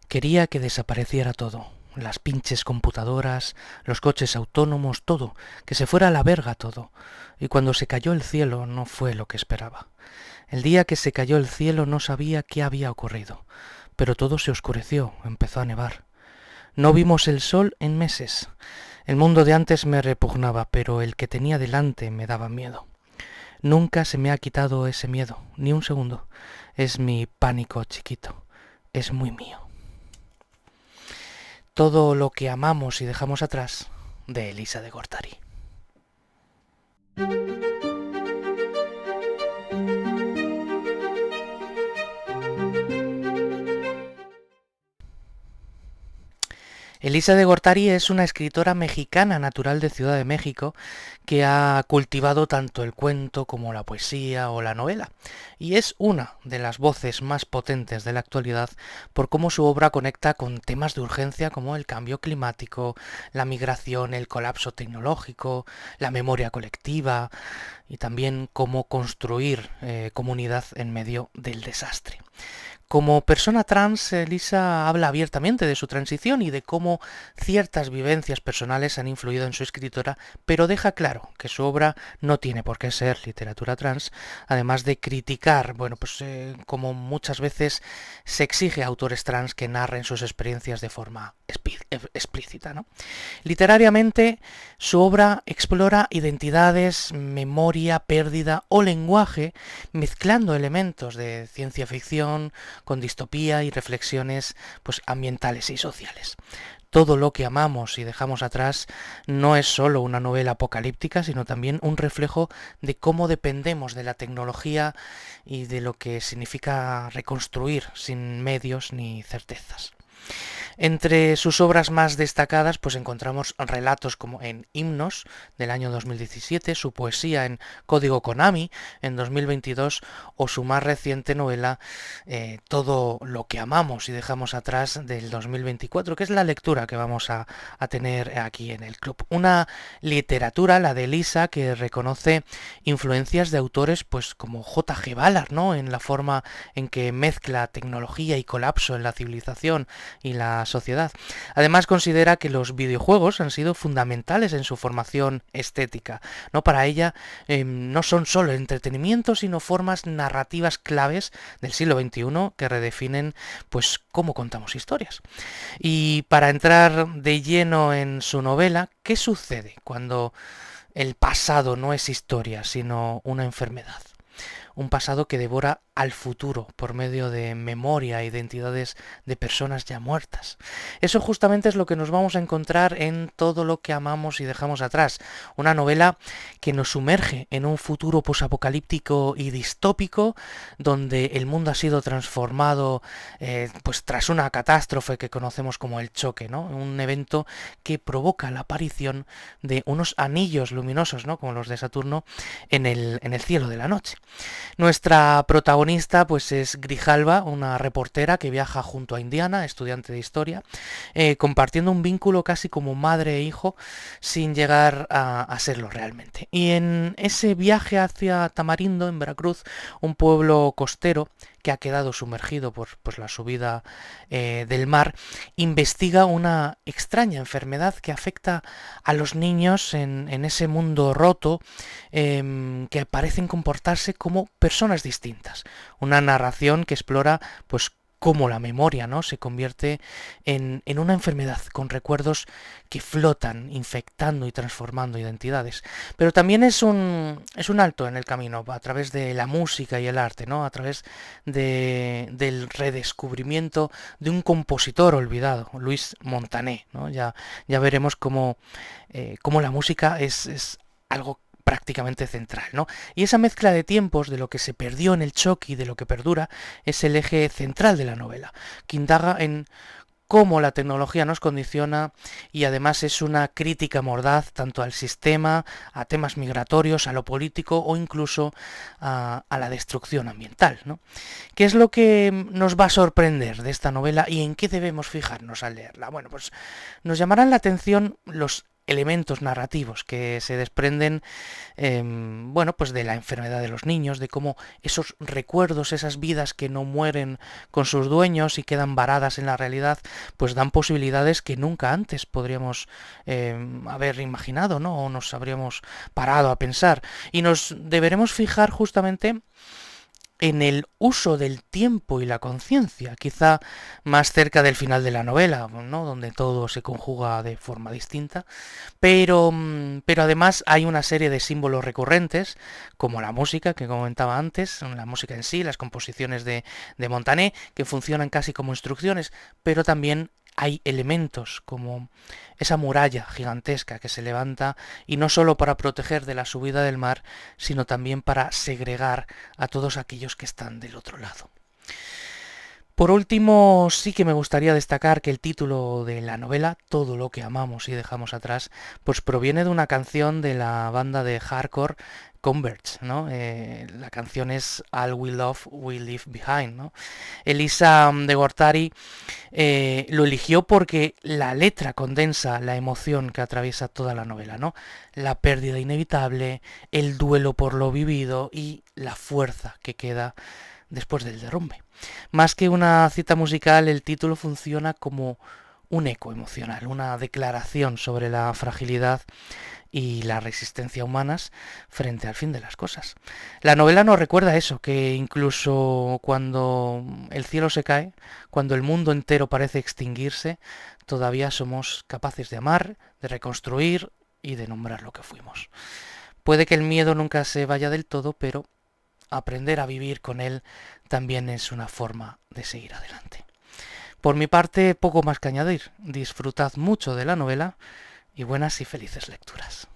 Quería que desapareciera todo, las pinches computadoras, los coches autónomos, todo, que se fuera a la verga todo. Y cuando se cayó el cielo no fue lo que esperaba. El día que se cayó el cielo no sabía qué había ocurrido, pero todo se oscureció, empezó a nevar. No vimos el sol en meses. El mundo de antes me repugnaba, pero el que tenía delante me daba miedo. Nunca se me ha quitado ese miedo, ni un segundo. Es mi pánico chiquito, es muy mío. Todo lo que amamos y dejamos atrás, de Elisa de Gortari. Elisa de Gortari es una escritora mexicana natural de Ciudad de México que ha cultivado tanto el cuento como la poesía o la novela, y es una de las voces más potentes de la actualidad por cómo su obra conecta con temas de urgencia como el cambio climático, la migración, el colapso tecnológico, la memoria colectiva y también cómo construir comunidad en medio del desastre. Como persona trans, Elisa habla abiertamente de su transición y de cómo ciertas vivencias personales han influido en su escritura, pero deja claro que su obra no tiene por qué ser literatura trans, además de criticar, como muchas veces se exige a autores trans que narren sus experiencias de forma explícita, ¿no? Literariamente, su obra explora identidades, memoria, pérdida o lenguaje, mezclando elementos de ciencia ficción con distopía y reflexiones ambientales y sociales. Todo lo que amamos y dejamos atrás no es solo una novela apocalíptica, sino también un reflejo de cómo dependemos de la tecnología y de lo que significa reconstruir sin medios ni certezas. Entre sus obras más destacadas encontramos relatos como en Himnos del año 2017, su poesía en Código Konami en 2022 o su más reciente novela Todo lo que amamos y dejamos atrás del 2024, que es la lectura que vamos a tener aquí en el club. Una literatura, la de Elisa, que reconoce influencias de autores como J. G. Ballard, ¿no? En la forma en que mezcla tecnología y colapso en la civilización y la sociedad. Además considera que los videojuegos han sido fundamentales en su formación estética, ¿no? Para ella no son solo entretenimiento, sino formas narrativas claves del siglo XXI que redefinen cómo contamos historias. Y para entrar de lleno en su novela, ¿qué sucede cuando el pasado no es historia, sino una enfermedad? Un pasado que devora al futuro por medio de memoria e identidades de personas ya muertas. Eso justamente es lo que nos vamos a encontrar en Todo lo que amamos y dejamos atrás, una novela que nos sumerge en un futuro posapocalíptico y distópico donde el mundo ha sido transformado tras una catástrofe que conocemos como el choque, ¿no? Un evento que provoca la aparición de unos anillos luminosos, ¿no? Como los de Saturno en el cielo de la noche. Nuestra protagonista es Grijalva, una reportera que viaja junto a Indiana, estudiante de historia, compartiendo un vínculo casi como madre e hijo sin llegar a serlo realmente. Y en ese viaje hacia Tamarindo, en Veracruz, un pueblo costero que ha quedado sumergido por la subida del mar, investiga una extraña enfermedad que afecta a los niños en ese mundo roto que parecen comportarse como personas distintas. Una narración que explora cómo la memoria, ¿no? Se convierte en una enfermedad con recuerdos que flotan, infectando y transformando identidades. Pero también es un alto en el camino, a través de la música y el arte, ¿no? A través del redescubrimiento de un compositor olvidado, Luis Montané, ¿no? Ya veremos cómo la música es algo prácticamente central, ¿no? Y esa mezcla de tiempos, de lo que se perdió en el choque y de lo que perdura, es el eje central de la novela, que indaga en cómo la tecnología nos condiciona y además es una crítica mordaz tanto al sistema, a temas migratorios, a lo político o incluso a la destrucción ambiental, ¿no? ¿Qué es lo que nos va a sorprender de esta novela y en qué debemos fijarnos al leerla? Bueno, nos llamarán la atención los elementos narrativos que se desprenden, bueno, pues de la enfermedad de los niños, de cómo esos recuerdos, esas vidas que no mueren con sus dueños y quedan varadas en la realidad, pues dan posibilidades que nunca antes podríamos haber imaginado, ¿no? O nos habríamos parado a pensar. Y nos deberemos fijar justamente en el uso del tiempo y la conciencia, quizá más cerca del final de la novela, ¿no? Donde todo se conjuga de forma distinta, pero además hay una serie de símbolos recurrentes, como la música que comentaba antes, la música en sí, las composiciones de Montané, que funcionan casi como instrucciones, pero también hay elementos como esa muralla gigantesca que se levanta y no solo para proteger de la subida del mar, sino también para segregar a todos aquellos que están del otro lado. Por último, sí que me gustaría destacar que el título de la novela, Todo lo que amamos y dejamos atrás, pues proviene de una canción de la banda de hardcore Converge, ¿no? La canción es All We Love, We Leave Behind, ¿no? Elisa de Gortari lo eligió porque la letra condensa la emoción que atraviesa toda la novela, ¿no? La pérdida inevitable, el duelo por lo vivido y la fuerza que queda después del derrumbe. Más que una cita musical, el título funciona como un eco emocional, una declaración sobre la fragilidad y la resistencia humanas frente al fin de las cosas. La novela nos recuerda eso, que incluso cuando el cielo se cae, cuando el mundo entero parece extinguirse, todavía somos capaces de amar, de reconstruir y de nombrar lo que fuimos. Puede que el miedo nunca se vaya del todo, pero aprender a vivir con él también es una forma de seguir adelante. Por mi parte, poco más que añadir. Disfrutad mucho de la novela y buenas y felices lecturas.